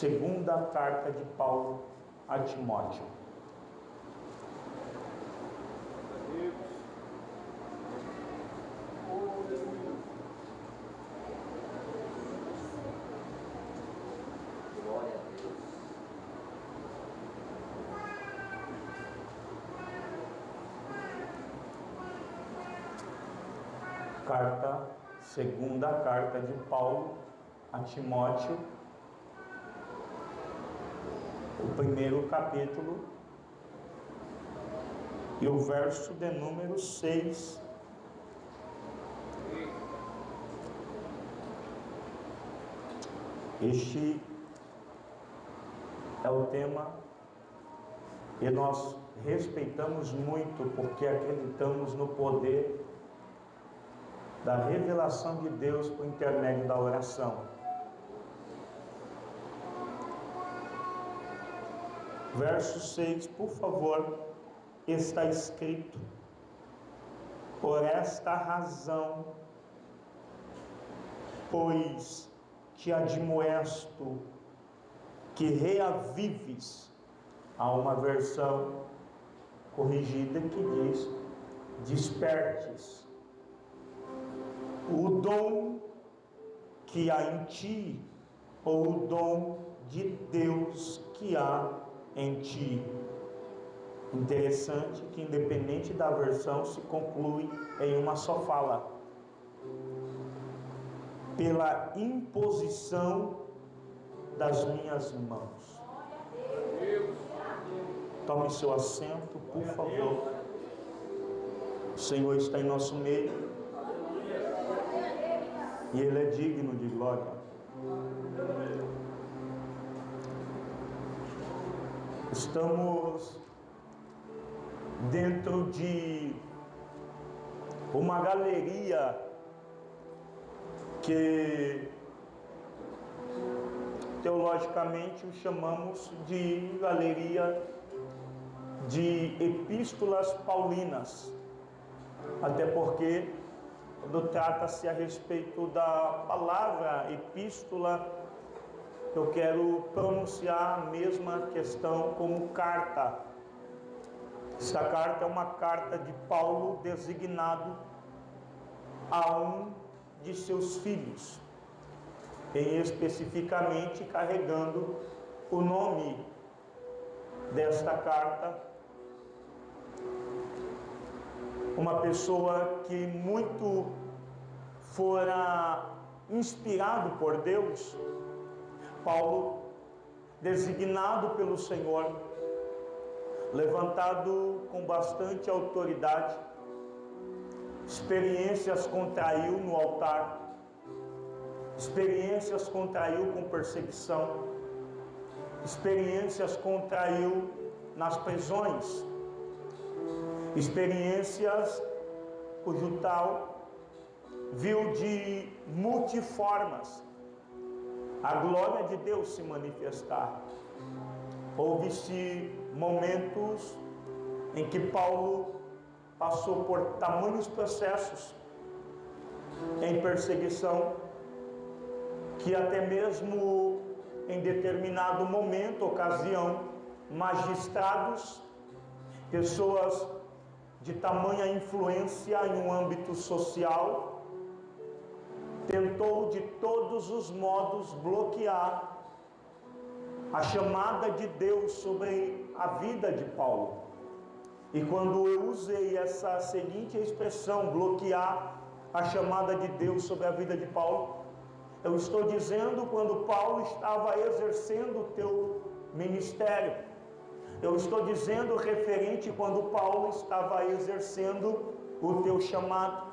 Segunda carta de Paulo a Timóteo. Glória a Deus. Segunda carta de Paulo a Timóteo, o primeiro capítulo e o verso de número 6. Este é o tema e nós respeitamos muito porque acreditamos no poder da revelação de Deus por intermédio da oração. Verso 6, por favor, está escrito: por esta razão, pois te admoesto que reavives. Há uma versão corrigida que diz: despertes o dom que há em ti, ou o dom de Deus que há em ti. Interessante que, independente da versão, se conclui em uma só fala: pela imposição das minhas mãos. Tome seu assento, por favor. O Senhor está em nosso meio e Ele é digno de glória. Estamos dentro de uma galeria que teologicamente o chamamos de galeria de epístolas paulinas, até porque quando trata-se a respeito da palavra epístola, eu quero pronunciar a mesma questão como carta. Esta carta é uma carta de Paulo designado a um de seus filhos, e especificamente carregando o nome desta carta, uma pessoa que muito fora inspirado por Deus, Paulo, designado pelo Senhor, levantado com bastante autoridade, experiências contraiu no altar, experiências contraiu com perseguição, experiências contraiu nas prisões, experiências cujo tal viu de multiformas a glória de Deus se manifestar. Houve-se momentos em que Paulo passou por tamanhos processos em perseguição, que até mesmo em determinado momento, ocasião, magistrados, pessoas de tamanha influência em um âmbito social, tentou de todos os modos bloquear a chamada de Deus sobre a vida de Paulo. E quando eu usei essa seguinte expressão, bloquear a chamada de Deus sobre a vida de Paulo, eu estou dizendo quando Paulo estava exercendo o teu ministério. Eu estou dizendo referente quando Paulo estava exercendo o teu chamado.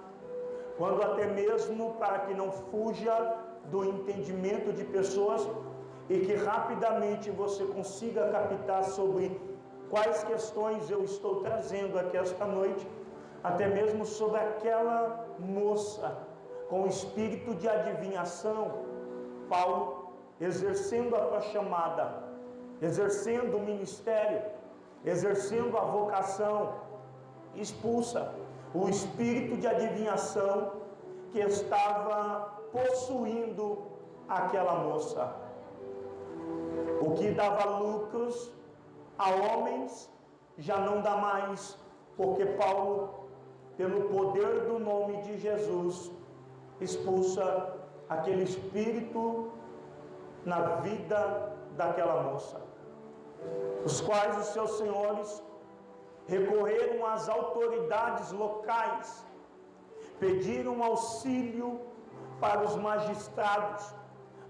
Quando até mesmo, para que não fuja do entendimento de pessoas e que rapidamente você consiga captar sobre quais questões eu estou trazendo aqui esta noite, até mesmo sobre aquela moça com espírito de adivinhação, Paulo, exercendo a tua chamada, exercendo o ministério, exercendo a vocação, expulsa o espírito de adivinhação que estava possuindo aquela moça. O que dava lucros a homens já não dá mais, porque Paulo, pelo poder do nome de Jesus, expulsa aquele espírito na vida daquela moça, os quais os seus senhores recorreram às autoridades locais, pediram auxílio para os magistrados,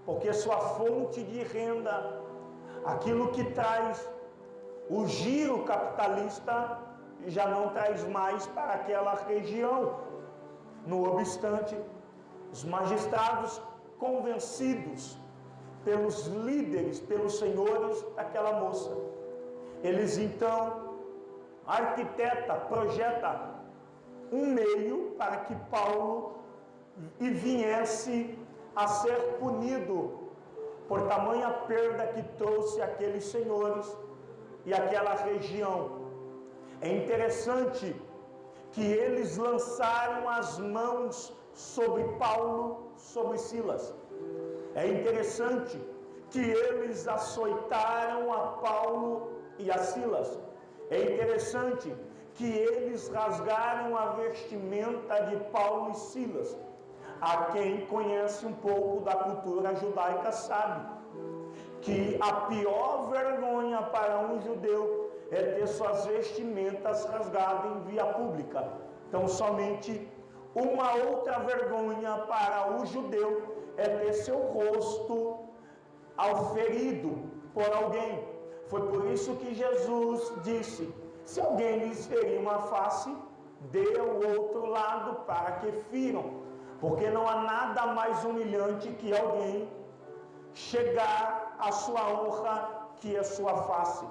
porque sua fonte de renda, aquilo que traz o giro capitalista, já não traz mais para aquela região. No obstante, os magistrados, convencidos pelos líderes, pelos senhores daquela moça, eles então projeta um meio para que Paulo viesse a ser punido por tamanha perda que trouxe aqueles senhores e aquela região. É interessante que eles lançaram as mãos sobre Paulo, sobre Silas. É interessante que eles açoitaram a Paulo e a Silas. É interessante que eles rasgaram a vestimenta de Paulo e Silas. A quem conhece um pouco da cultura judaica sabe que a pior vergonha para um judeu é ter suas vestimentas rasgadas em via pública. Então, somente uma outra vergonha para o judeu é ter seu rosto auferido por alguém. Foi por isso que Jesus disse: se alguém lhes ferir uma face, dê o outro lado para que firam, porque não há nada mais humilhante que alguém chegar à sua honra, que é sua face.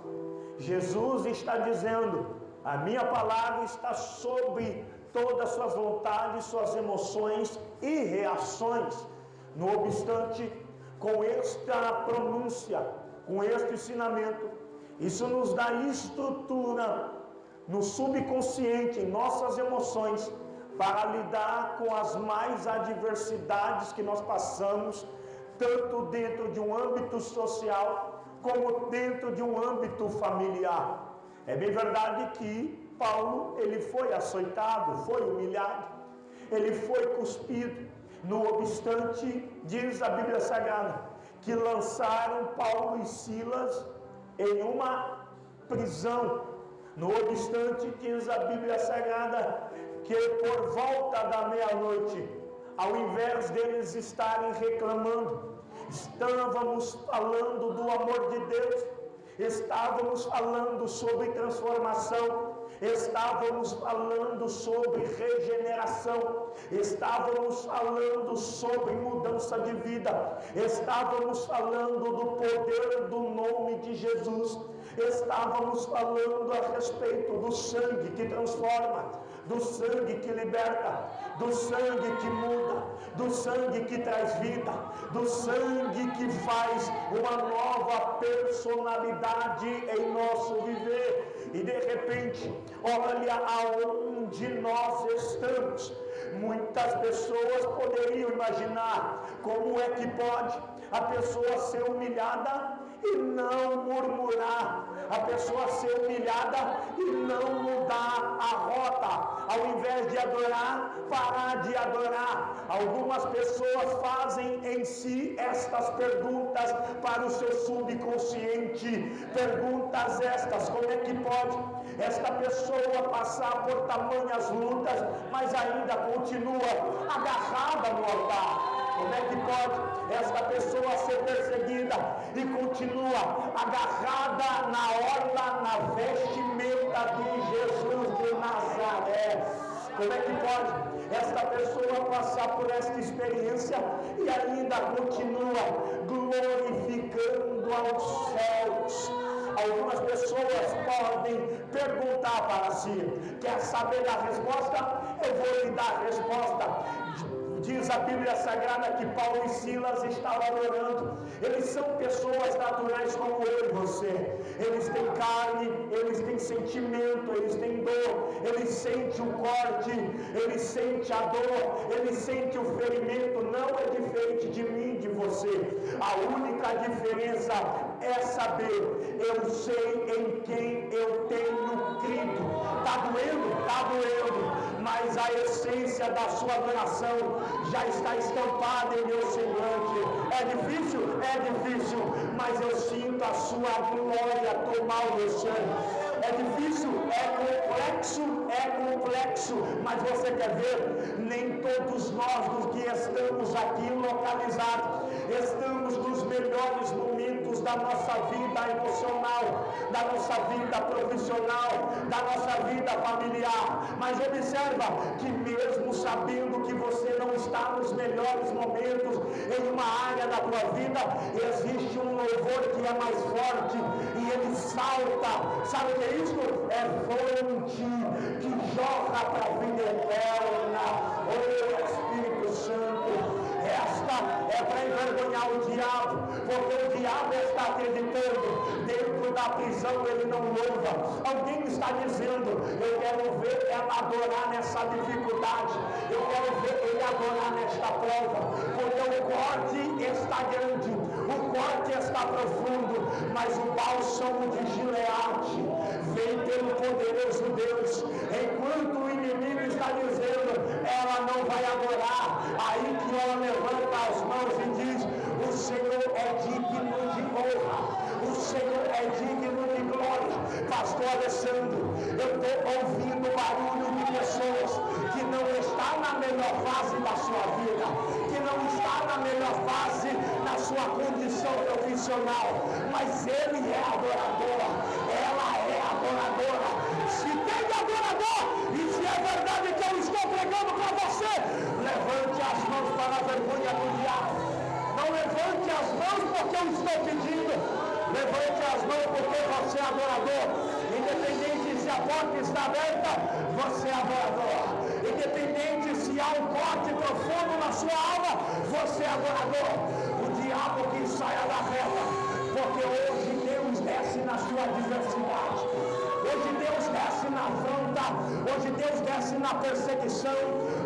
Jesus está dizendo: a minha palavra está sobre todas as suas vontades, suas emoções e reações. No obstante, com esta pronúncia, com este ensinamento, isso nos dá estrutura no subconsciente, em nossas emoções, para lidar com as mais adversidades que nós passamos, tanto dentro de um âmbito social, como dentro de um âmbito familiar. É bem verdade que Paulo, ele foi açoitado, foi humilhado, ele foi cuspido. No obstante, diz a Bíblia Sagrada, que lançaram Paulo e Silas em uma prisão. No obstante, diz a Bíblia Sagrada, que por volta da meia-noite, ao invés deles estarem reclamando, estávamos falando do amor de Deus, estávamos falando sobre transformação, estávamos falando sobre regeneração, estávamos falando sobre mudança de vida, estávamos falando do poder do nome de Jesus, estávamos falando a respeito do sangue que transforma, do sangue que liberta, do sangue que muda, do sangue que traz vida, do sangue que faz uma nova personalidade em nosso viver. E de repente, olha aonde nós estamos. Muitas pessoas poderiam imaginar: como é que pode a pessoa ser humilhada e não murmurar, a pessoa ser humilhada e não mudar a rota, ao invés de adorar, parar de adorar? Algumas pessoas fazem em si estas perguntas para o seu subconsciente, perguntas estas: como é que pode esta pessoa passar por tamanhas lutas, mas ainda continua agarrada no altar? Como é que pode esta pessoa ser perseguida e continua agarrada na orla, na vestimenta de Jesus de Nazaré? Como é que pode esta pessoa passar por esta experiência e ainda continua glorificando aos céus? Algumas pessoas podem perguntar para si: quer saber a resposta? Eu vou lhe dar a resposta. Diz a Bíblia Sagrada que Paulo e Silas estavam orando. Eles são pessoas naturais como eu e você. Eles têm carne, eles têm sentimento, eles têm dor, eles sentem o corte, eles sentem a dor, eles sentem o ferimento. Não é diferente de mim, de você. A única diferença fraqueza é saber, eu sei em quem eu tenho crido. Está doendo, mas a essência da sua adoração já está estampada em meu semblante. É difícil, mas eu sinto a sua glória tomar o meu sangue. É difícil, é complexo, mas você quer ver? Nem todos nós que estamos aqui localizados, estamos nos melhores momentos da nossa vida emocional, da nossa vida profissional, da nossa vida familiar. Mas observa que mesmo sabendo que você não está nos melhores momentos em uma área da tua vida, existe um louvor que é mais forte e ele salta. Sabe o que é isso? É fonte que jorra para a vida eterna. Oh Espírito Santo, esta é para envergonhar o diabo, porque o diabo está acreditando, dentro da prisão ele não louva. Alguém está dizendo, eu quero ver ela adorar nessa dificuldade, eu quero ver ele adorar nesta prova, porque o corte está grande, o corte está profundo, mas o bálsamo de Gileade vem pelo poderoso Deus. Enquanto o inimigo está dizendo, ela não vai adorar, aí que ela levanta as mãos e diz, o Senhor é digno de honra, o Senhor é digno de glória. Pastor Alessandro, eu estou ouvindo barulho de pessoas que não está na melhor fase da sua vida, que não está na melhor fase da sua condição profissional, mas ele é adorador, ela é adoradora. Se tem adorador, e se é verdade que eu estou pregando para você, levante as mãos para a vergonha do diabo. Não levante as mãos porque eu estou pedindo, levante as mãos porque você é adorador. Independente se a porta está aberta, você é adorador. Independente se há um corte profundo na sua alma, você é adorador. O diabo que saia da reta, porque hoje Deus desce na sua diversidade. Hoje Deus desce na afronta, hoje Deus desce na perseguição,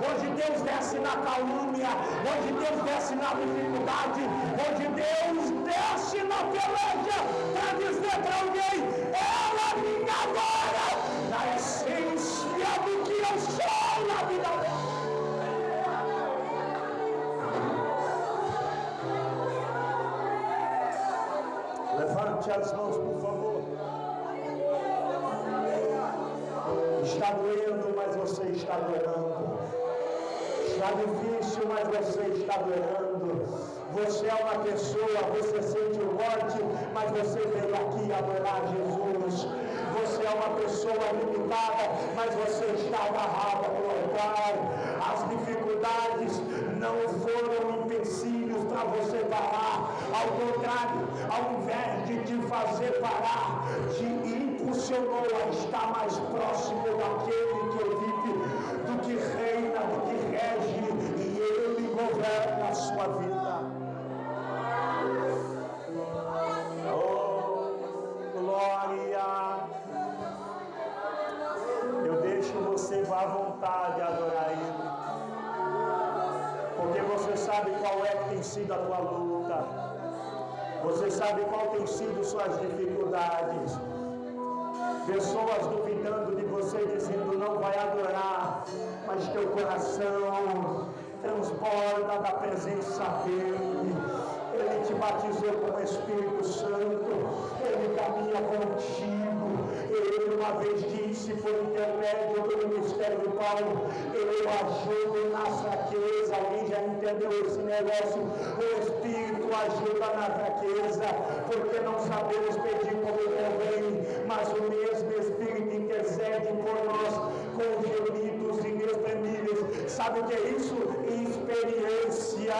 hoje Deus desce na calúnia, hoje Deus desce na dificuldade, hoje Deus desce na peleja para dizer para alguém, ela me adora na essência do que eu sou na vida dela. Levante as mãos, por favor. Está doendo, mas você está adorando. Está difícil, mas você está adorando. Você é uma pessoa, você sente o corte, mas você veio aqui adorar Jesus. Você é uma pessoa limitada, mas você está agarrado no altar. As dificuldades não foram empecilhos para você parar. Ao contrário, ao invés de te fazer parar, te impulsionou a estar mais próximo daquele que vive, do que reina, do que rege, e ele governa a sua vida. Oh, glória! Eu deixo você à vontade a adorar Ele, porque você sabe qual é que tem sido a tua luta, você sabe qual tem sido suas dificuldades. Pessoas duvidando de você, dizendo não vai adorar, mas teu coração transborda da presença dEle. Ele te batizou com o Espírito Santo, Ele caminha contigo. Ele uma vez disse, por intermédio do ministério de Paulo, eu ajudo na fraqueza. Alguém já entendeu esse negócio? O Espírito ajuda na fraqueza, porque não sabemos pedir como convém, mas o mesmo Espírito intercede por nós com gemidos inexprimíveis. Sabe o que é isso? Experiência.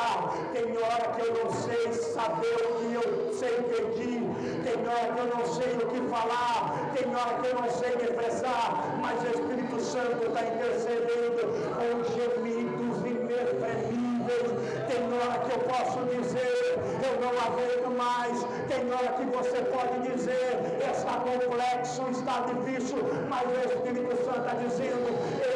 Tem hora que eu não sei saber o que eu sei pedir, tem hora que eu não sei o que falar, tem hora que eu não sei me expressar, mas o Espírito Santo está intercedendo com gemidos inexprimíveis. Tem hora que eu posso dizer, eu não aguento mais. Tem hora que você pode dizer, está complexo, está difícil, mas o Espírito Santo está dizendo,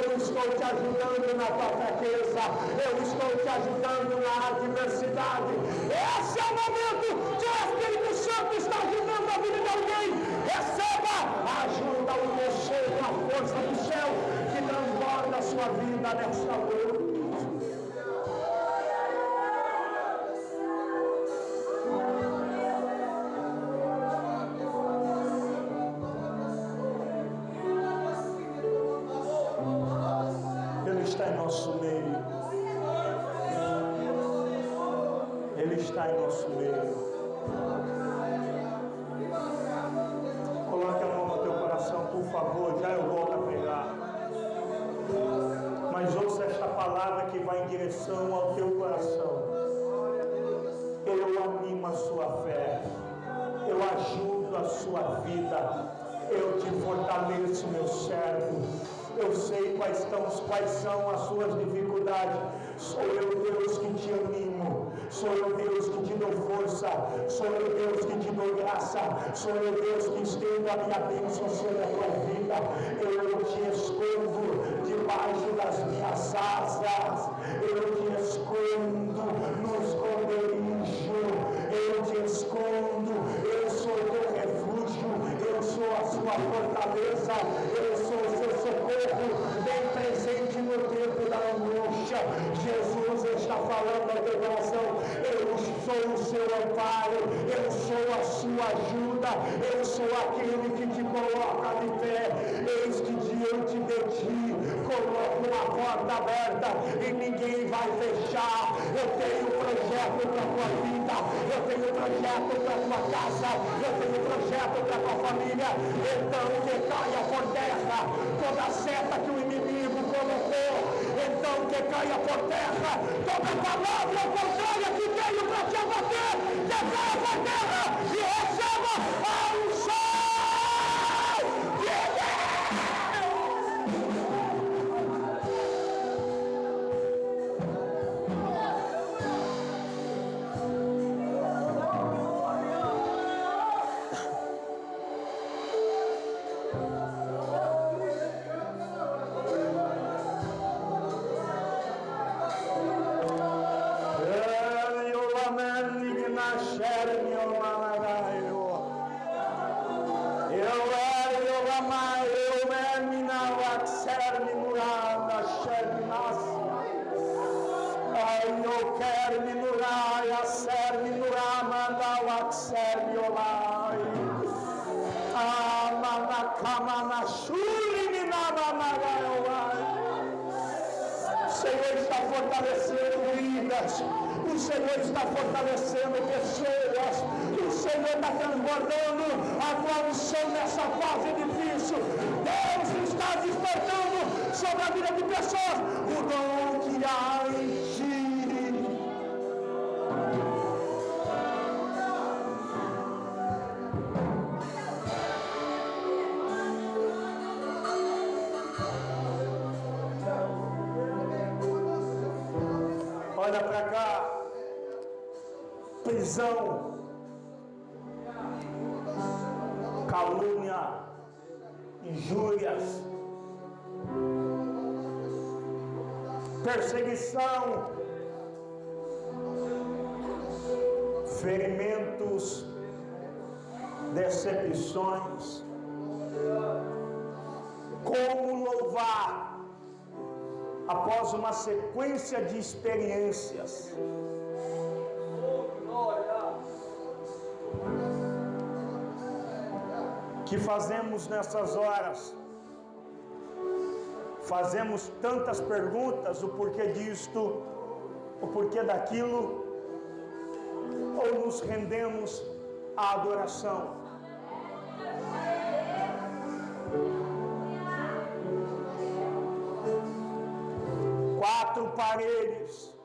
eu estou te ajudando na tua fraqueza, eu estou te ajudando na adversidade. Esse é o momento que o Espírito Santo vida nesta noite. Ele está em nosso meio. Ele está em nosso meio. Coloque a mão no teu coração, por favor. Já eu volto a pregar. Mas ouça esta palavra que vai em direção ao teu coração. Eu animo a sua fé. Eu ajudo a sua vida. Eu te fortaleço, meu servo. Eu sei quais são as suas dificuldades. Sou eu, Deus, que te animo. Sou eu, Deus, que te dou força. Sou eu, Deus, que te dou graça. Sou eu, Deus, que estendo a minha bênção sobre a tua vida. Eu te escondo debaixo das minhas asas. Eu te escondo no esconderijo. Eu te escondo. Eu sou o teu refúgio. Eu sou a sua fortaleza. Eu sou o seu socorro. Bem presente no tempo da angústia. Jesus está falando ao teu coração. Eu sou o seu amparo. Eu sou a sua ajuda. Eu sou aquele que te coloca de pé. Eis que diante de ti coloco uma porta aberta e ninguém vai fechar. Eu tenho projeto para a tua vida. Eu tenho projeto para a tua casa. Eu tenho projeto para a tua família. Então que caia por terra toda seta que o inimigo colocou. Então que caia por terra toda palavra contrária que veio para te abater. Que caia por terra e receba a unção de Deus. O Senhor está fortalecendo vidas. O Senhor está fortalecendo pessoas. O Senhor está transbordando a tua unção nessa fase difícil. Deus está despertando sobre a vida de pessoas o dom que há em ti. Olha para cá. Prisão, calúnia, injúrias, perseguição, ferimentos, decepções. Como louvar após uma sequência de experiências? Que fazemos nessas horas? Fazemos tantas perguntas, o porquê disto, o porquê daquilo, ou nos rendemos à adoração? Quatro paredes,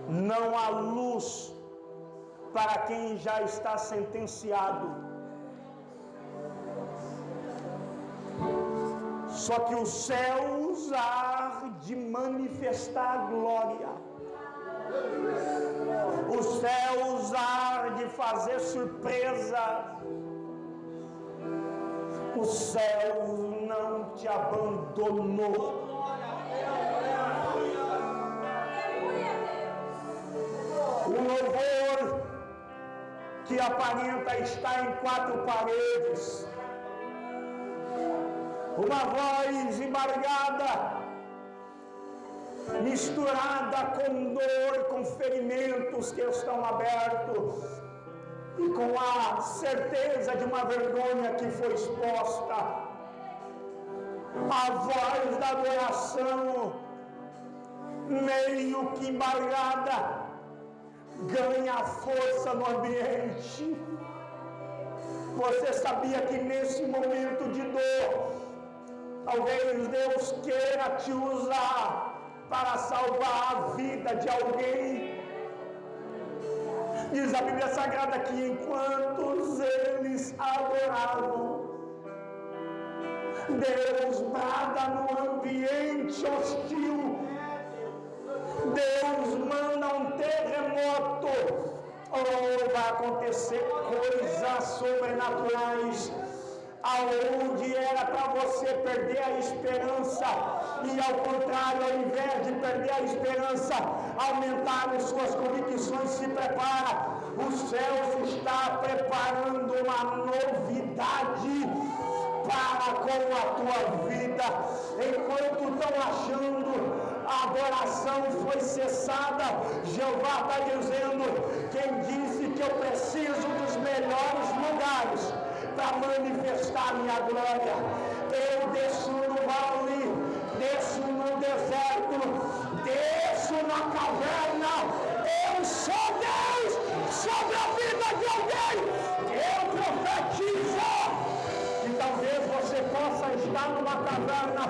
não há luz para quem já está sentenciado. Só que os céus há de manifestar a glória. Os céus há de fazer surpresa. O céu não te abandonou. O louvor que aparenta estar em quatro paredes, uma voz embargada, misturada com dor, com ferimentos que estão abertos, e com a certeza de uma vergonha que foi exposta. A voz da adoração, meio que embargada, ganha força no ambiente. Você sabia que nesse momento de dor, talvez Deus queira te usar para salvar a vida de alguém? Diz a Bíblia Sagrada que enquanto eles adoravam, Deus brada no ambiente hostil. Deus manda um terremoto. Vai acontecer coisas sobrenaturais, aonde era para você perder a esperança, e ao contrário, ao invés de perder a esperança, aumentar as suas convicções. Se prepara, o céu está preparando uma novidade para com a tua vida. Enquanto estão achando a adoração foi cessada, Jeová está dizendo: quem disse que eu preciso dos melhores lugares para manifestar minha glória? Eu desço no vale, desço no deserto, desço na caverna. Eu sou Deus sobre a vida de alguém. Eu profetizo que talvez você possa estar numa caverna.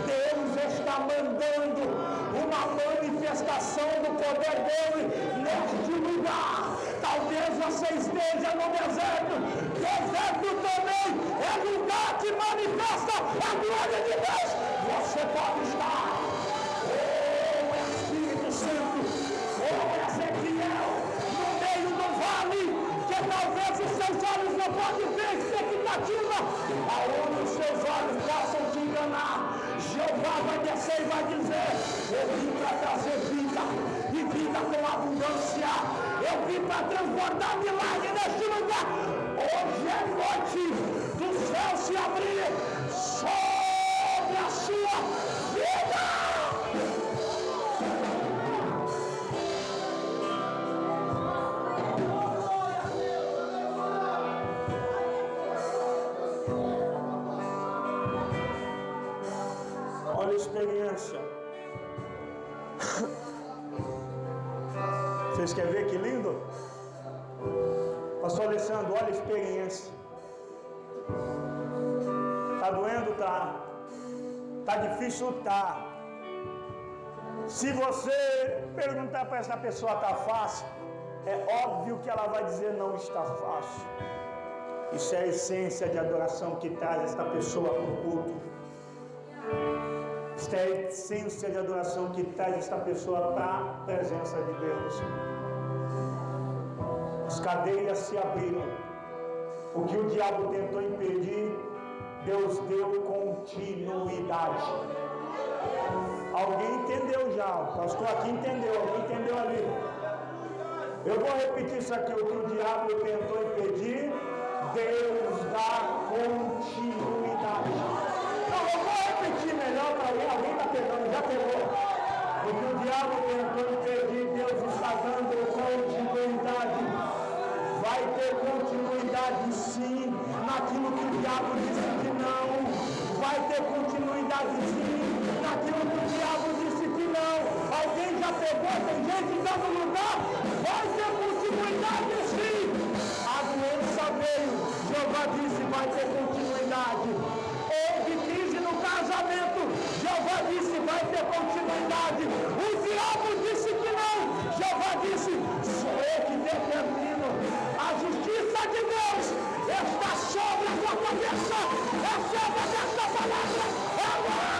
Deus está mandando uma manifestação do poder dele neste lugar. Talvez você esteja no deserto. Deserto também é lugar que manifesta a glória de Deus. Você pode estar, Espírito Santo, Ezequiel, no meio do vale, que talvez os seus olhos não podem ver expectativa, aonde os seus olhos possam te enganar. Jeová vai descer e vai dizer: eu vim para trazer vida, e vida com abundância. Eu vim para transbordar milagre neste lugar. Hoje é noite do céu se abrir sobre a sua vida. Olha a experiência. Vocês querem ver que lindo? Pastor Alessandro, olha a experiência. Tá doendo? Tá. Tá difícil? Tá. Se você perguntar para essa pessoa: tá fácil? É óbvio que ela vai dizer: não está fácil. Isso é a essência de adoração que traz esta pessoa para o culto. Esta é a essência de adoração que traz esta pessoa para a presença de Deus. As cadeias se abriram. O que o diabo tentou impedir, Deus deu continuidade. Alguém entendeu já? O pastor aqui entendeu. Alguém entendeu ali? Eu vou repetir isso aqui. O que o diabo tentou impedir, Deus dá continuidade. Não, eu vou repetir melhor para alguém está pegando, já pegou. O que o diabo tentou impedir, Deus está dando continuidade. Vai ter continuidade sim, naquilo que o diabo disse que não. Vai ter continuidade sim, naquilo que o diabo disse que não. Alguém já pegou? Tem gente que está no lugar? Vai ter continuidade sim. A doença veio, Jeová disse: vai ter continuidade. Houve crise no casamento, Jeová disse: vai ter continuidade. O diabo disse que não, Jeová disse: sou eu que determino. A justiça de Deus está sobre a tua cabeça. Receba desta palavra agora.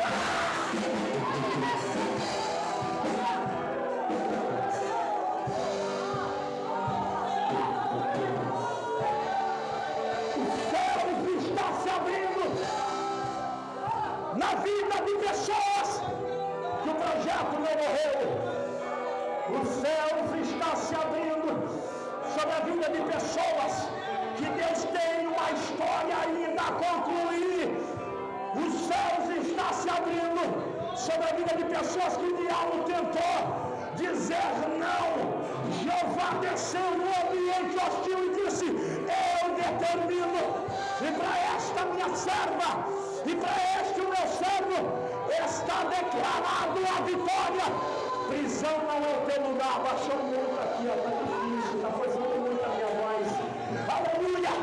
Na vida de pessoas que o projeto não morreu. Os céus estão se abrindo sobre a vida de pessoas que Deus tem uma história ainda a concluir. Os céus estão se abrindo sobre a vida de pessoas que o diabo tentou dizer não. Jeová desceu no ambiente hostil e disse: eu determino, e para esta minha serva, e para este o meu servo, está declarado a vitória. Prisão não é o teu lugar. Baixou muito aqui, ó, está difícil, está fazendo muito a minha voz. Aleluia,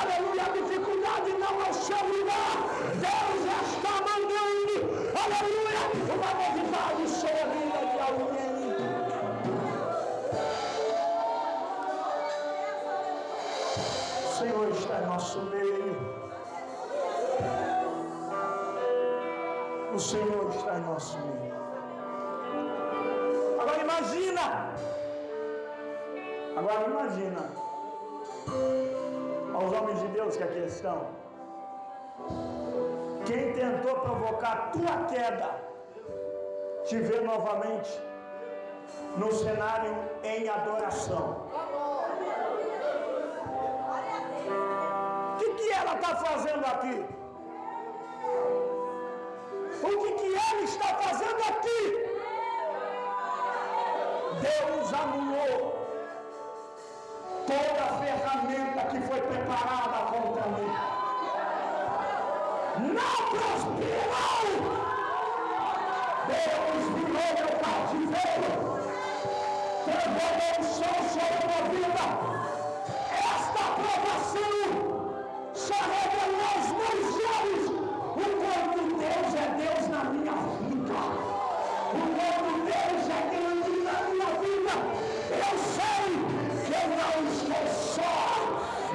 aleluia. A dificuldade não é o seu lugar. Deus está mandando, aleluia, uma novidade sobre a vida de alguém. O Senhor está em nosso meio. O Senhor está em nosso meio. Agora imagina aos homens de Deus que aqui estão, quem tentou provocar a tua queda, te ver novamente no cenário em adoração. O que ela está fazendo aqui? O que ele está fazendo aqui? Deus anulou toda a ferramenta que foi preparada contra mim. Não prosperou. Deus virou meu cativeiro, transformou o sol sobre a minha vida. Esta aprovação só revelou aos meus olhos o quanto Deus é Deus na minha vida, o quanto Deus é grande na minha vida. Eu sei que eu não estou só,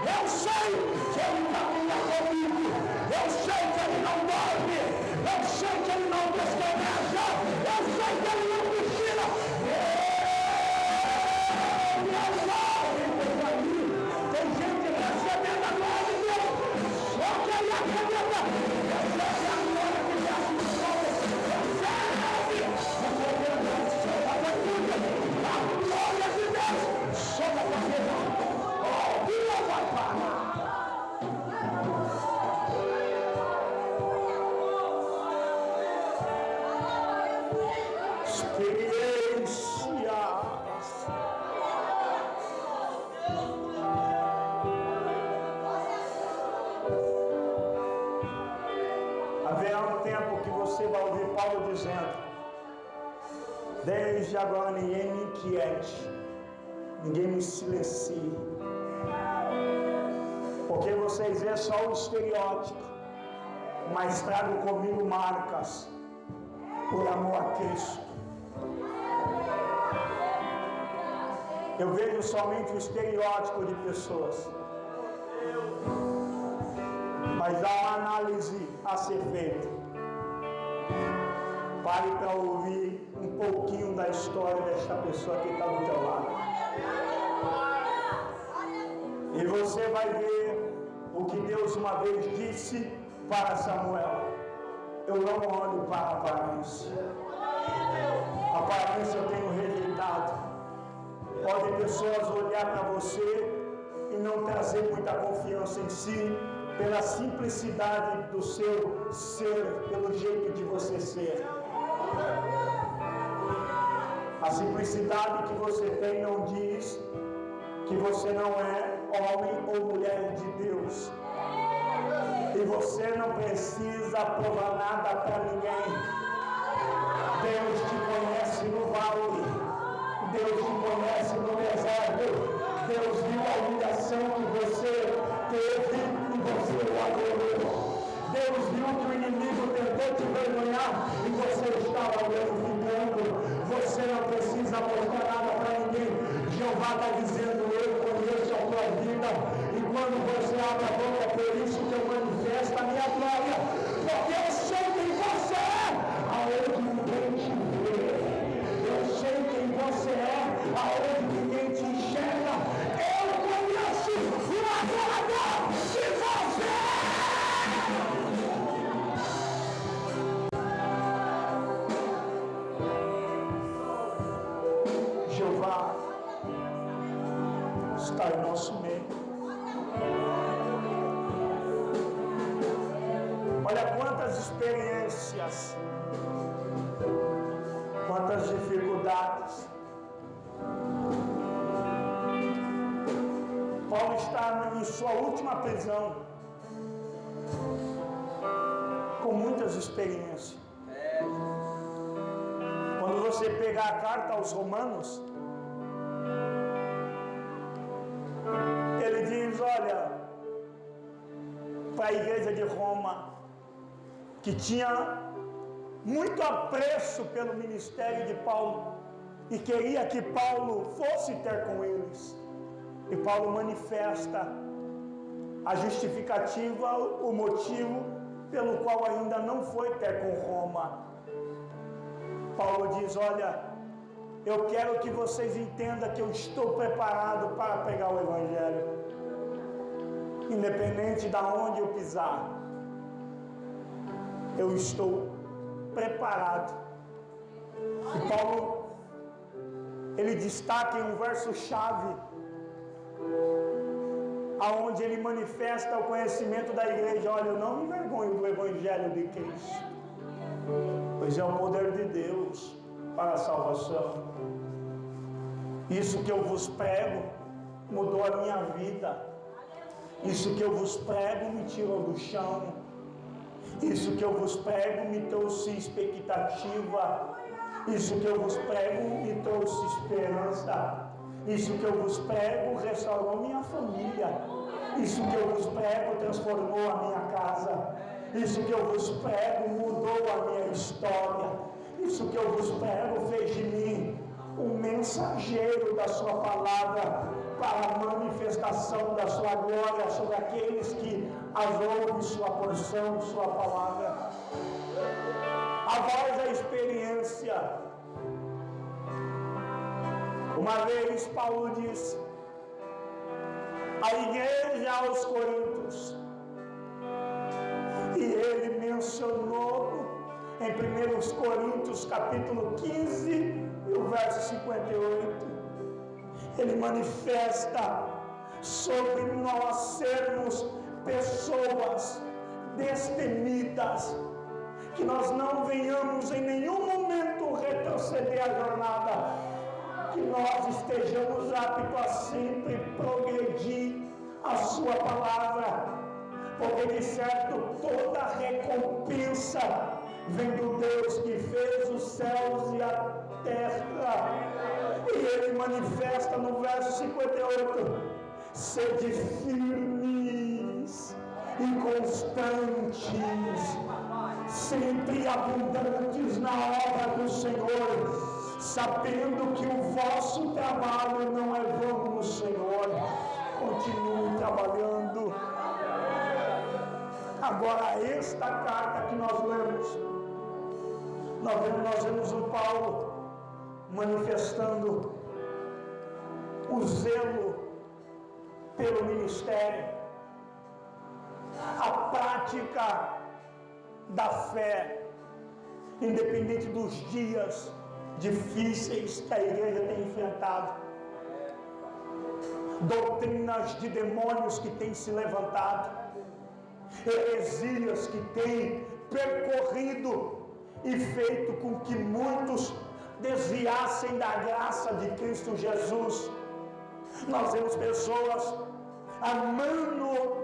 eu sei que Ele caminha comigo, eu sei que Ele não dorme, eu sei que Ele não descaneja, eu sei que Ele não cochila. Tem gente recebendo a glória de Deus, só que Ele acredita. Recebe a glória que Deus nos dá. Recebe o poder do Senhor, aleluia. A glória de Deus sobre a tua vida. Oh, Deus vai parar. Experiências. Haverá um tempo que você vai ouvir Paulo dizendo: desde agora ninguém me inquiete, ninguém me silencie, porque vocês vê só o estereótipo, mas trago comigo marcas por amor a Cristo. Eu vejo somente o estereótipo de pessoas, mas há uma análise a ser feita. Pare para ouvir um pouquinho da história desta pessoa que está do teu lado, e você vai ver o que Deus uma vez disse para Samuel: eu não olho para a aparência. A aparência eu tenho rejeitado. Podem pessoas olhar para você e não trazer muita confiança em si, pela simplicidade do seu ser, pelo jeito de você ser. A simplicidade que você tem não diz que você não é homem ou mulher de Deus. E você não precisa provar nada para ninguém. Deus te conhece no vale, Deus te conhece no deserto. Deus viu a humilhação que você teve e você o adorou. Deus viu que o inimigo tentou te envergonhar e você estava glorificando. Você não precisa mostrar nada para ninguém. Jeová está dizendo: eu conheço a tua vida, e quando você abre a boca, por isso que eu manifesto a minha glória, porque eu sei quem você é, aonde ninguém te vê. Eu sei quem você é, aonde ninguém te enxerga. Eu conheço o adorador de você. Jeová está em nosso meio. Olha quantas experiências quantas dificuldades. Paulo está em sua última prisão, com muitas experiências. Quando você pegar a carta aos Romanos, ele diz, olha, para a igreja de Roma, que tinha muito apreço pelo ministério de Paulo e queria que Paulo fosse ter com eles. E Paulo manifesta a justificativa, o motivo pelo qual ainda não foi ter com Roma. Paulo diz, olha, eu quero que vocês entendam que eu estou preparado para pregar o Evangelho, independente de onde eu pisar, eu estou preparado. E Paulo, ele destaca em um verso-chave, aonde ele manifesta o conhecimento da igreja, olha, eu não me envergonho do Evangelho de Cristo, pois é o poder de Deus para a salvação. Isso que eu vos prego mudou a minha vida. Isso que eu vos prego me tirou do chão. Isso que eu vos prego me trouxe expectativa. Isso que eu vos prego me trouxe esperança. Isso que eu vos prego restaurou minha família. Isso que eu vos prego transformou a minha casa. Isso que eu vos prego mudou a minha história. Isso que eu vos prego fez de mim um mensageiro da sua palavra para a manifestação da sua glória sobre aqueles que as ouvem sua porção, sua palavra. A voz da experiência. Uma vez Paulo disse à igreja aos Coríntios, e ele mencionou em 1 Coríntios capítulo 15 e o verso 58, ele manifesta sobre nós sermos pessoas destemidas, que nós não venhamos em nenhum momento retroceder a jornada, que nós estejamos aptos a sempre progredir a sua palavra, porque de certo toda recompensa vem do Deus que fez os céus e a terra. E ele manifesta no verso 58, sede firmes e constantes, sempre abundantes na obra do Senhor, sabendo que o vosso trabalho não é vão no Senhor. Continue trabalhando. Agora, esta carta que nós lemos, nós vemos o Paulo manifestando o zelo pelo ministério, a prática da fé, independente dos dias difíceis que a igreja tem enfrentado, doutrinas de demônios que têm se levantado, heresias que têm percorrido e feito com que muitos desviassem da graça de Cristo Jesus. Nós vemos pessoas amando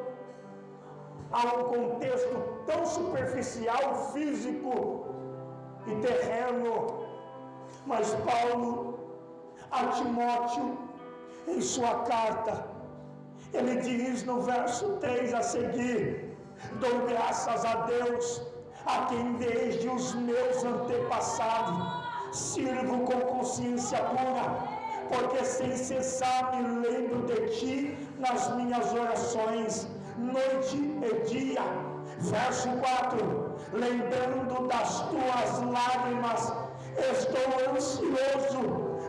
a um contexto tão superficial, físico e terreno. Mas Paulo a Timóteo, em sua carta, ele diz no verso 3 a seguir: dou graças a Deus, a quem desde os meus antepassados sirvo com consciência pura, porque sem cessar me lembro de ti nas minhas orações, noite e dia. Verso 4: lembrando das tuas lágrimas, estou ansioso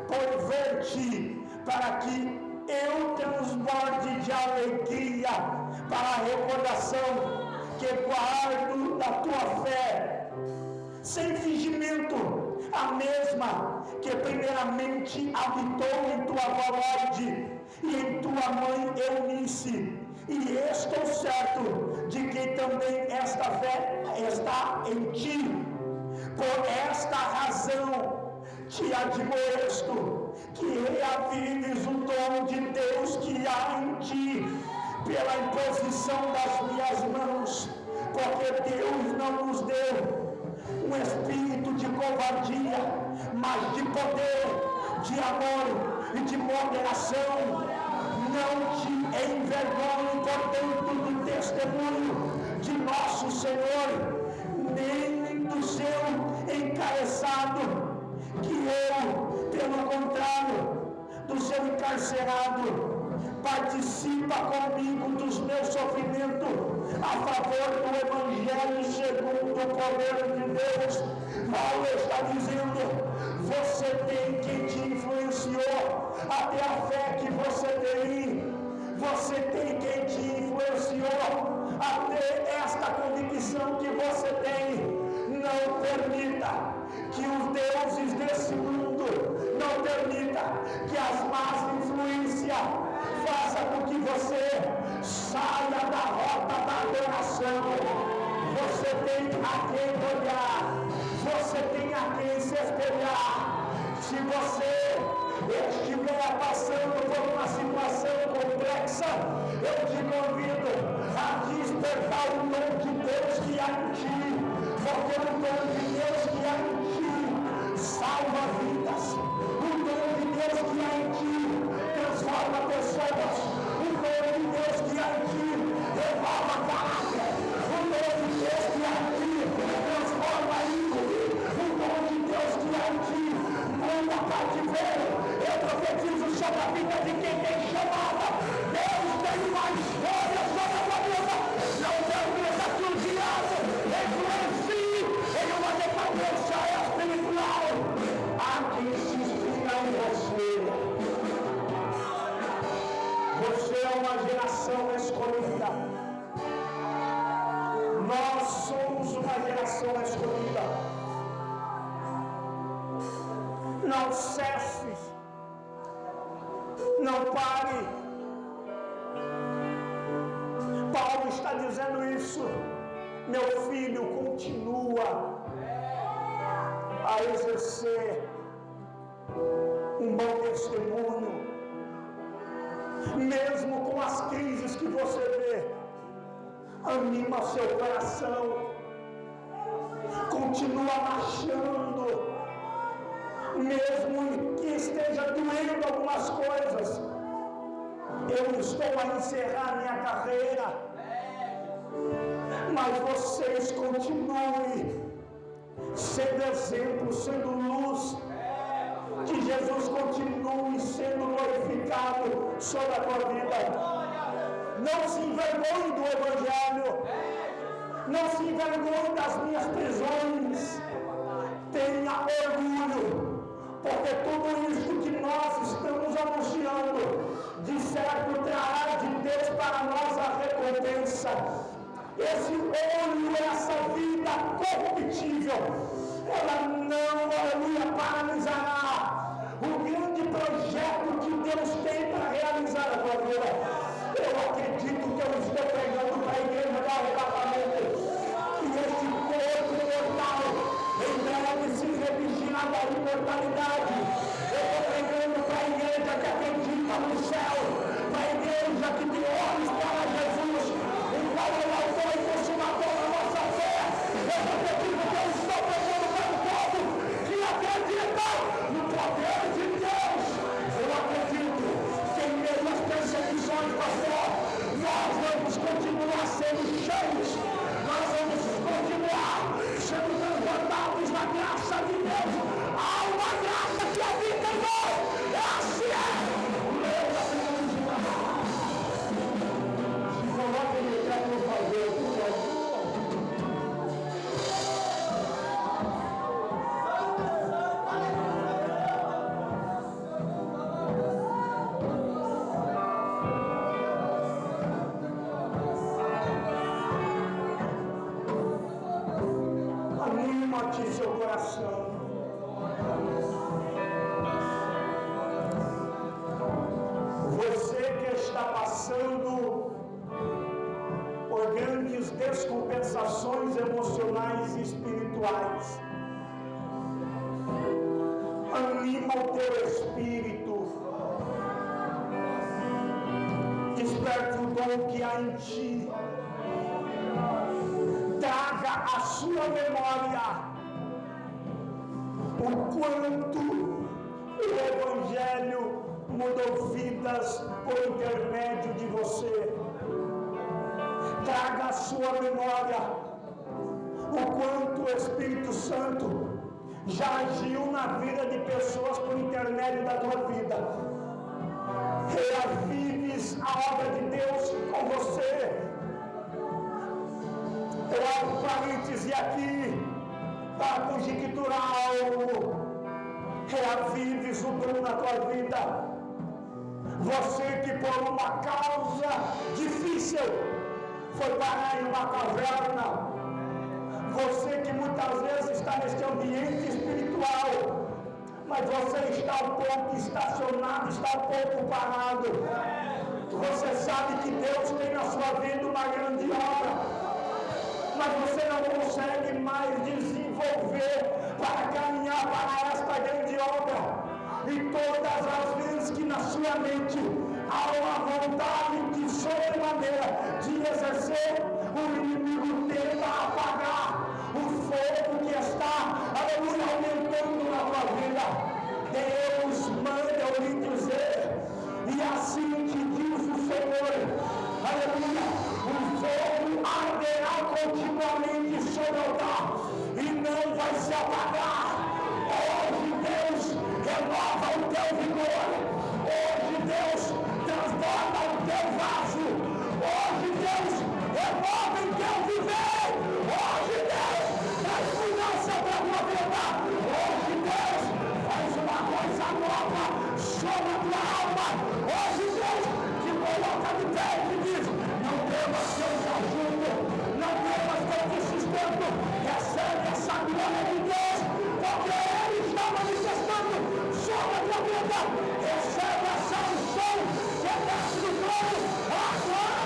por ver-te, para que eu transborde de alegria para a recordação que guardo da tua fé, sem fingimento, a mesma que primeiramente habitou em tua avó e em tua mãe Eunice, e estou certo de que também esta fé está em ti. Por esta razão te admoesto que reavives o dom de Deus que há em ti, pela imposição das minhas mãos, porque Deus não nos deu um espírito de covardia, mas de poder, de amor e de moderação. Não te envergonhe, portanto, do testemunho de nosso Senhor, nem do seu encarcerado, que eu, pelo contrário, do seu encarcerado, participa comigo dos meus sofrimentos a favor do Evangelho segundo o poder de Deus. Paulo está dizendo: você tem quem te influenciou até a fé que você tem. Você tem quem te influenciou até esta convicção que você tem. Não permita que os deuses desse mundo, não permita que as más influências façam com que você saia da rota da adoração. Você tem a quem olhar, você tem a quem se espelhar. Se você estiver passando por uma situação complexa, eu te convido a despertar o dom de Deus que há em ti, porque o dom de Deus que há em ti salva vidas. O dom de Deus que há em ti transforma pessoas. O dom de Deus que há em ti renova caráter. O dom de Deus que há em ti transforma índole. O dom de Deus que há em ti muda cativeiro. Eu profetizo sobre a vida de quem tem chamada. Deus tem uma história sobre a tua vida. Não permita que o diabo influencie em uma decadência espiritual. Há quem se inspira em você. Você é uma geração escolhida. Nós somos uma geração escolhida. Não cesse, não pare. Paulo está dizendo isso. Meu filho, continua a exercer um bom testemunho, mesmo com as crises que você vê. Anima seu coração, continua marchando, mesmo que esteja doendo algumas coisas. Eu estou a encerrar minha carreira, mas vocês continuem sendo exemplo, sendo luz. Que Jesus continue sendo glorificado sobre a tua vida. Não se envergonhe do Evangelho. Não se envergonhe das minhas prisões. Tenha orgulho, porque tudo isso que nós estamos anunciando, de certo trará de Deus para nós a recompensa. Esse olho, essa vida corruptível, ela não, aleluia, paralisará o grande projeto que Deus tem para realizar a tua vida. Eu acredito que eu estou pregando para a igreja do arrebatamento, que este corpo mortal em breve se revestirá da imortalidade. Eu estou pregando para a igreja que acredita no céu, para a igreja que tem olhos para Jesus, o qual é o autor e consumador da nossa fé. Eu acredito que eu estou pregando para o povo que acredita no poder de Deus. Eu acredito que em meio às perseguições, pastor, nós vamos continuar sendo cheios, nós vamos continuar sendo transbordados na graça de Deus. Há uma graça que habita em nós. Esse é o meu da se coloque de pé, por favor, por favor. Anima-te seu coração. Você que está passando por grandes descompensações emocionais e espirituais, anima o teu espírito, desperte o dom que há em ti, traga à sua memória o quanto o Evangelho mudou vidas por intermédio de você. Traga à sua memória o quanto o Espírito Santo já agiu na vida de pessoas por intermédio da tua vida. Reavives a obra de Deus com você. Eu abro parêntese aqui para conjecturar algo. Reavives o dom na tua vida. Você que por uma causa difícil foi parar em uma caverna. Você que muitas vezes está neste ambiente espiritual, mas você está um pouco estacionado, está um pouco parado. Você sabe que Deus tem na sua vida uma grande obra, mas você não consegue mais desenvolver para caminhar para esta grande obra. E todas as vezes que na sua mente há uma vontade de sobremaneira de exercer, o inimigo tenta apagar o fogo que está, aleluia, aumentando na tua vida. Deus manda eu lhe dizer, e assim te diz o Senhor, aleluia, o fogo arderá continuamente sobre o altar e não vai se apagar. Hoje Deus renova o teu vigor. Hoje Deus transforma o teu vaso. Hoje Deus renova o teu viver. Hoje Deus traz mudança para a tua vida. Hoje Deus faz uma coisa nova sobre a tua alma. Hoje Deus te coloca de pé e te diz: não temas que eu te ajudo, não temas que eu te sustento. Recebe essa glória de Deus, porque Ele está manifestando sobre a tua vida. Recebe essa unção que desce do trono agora.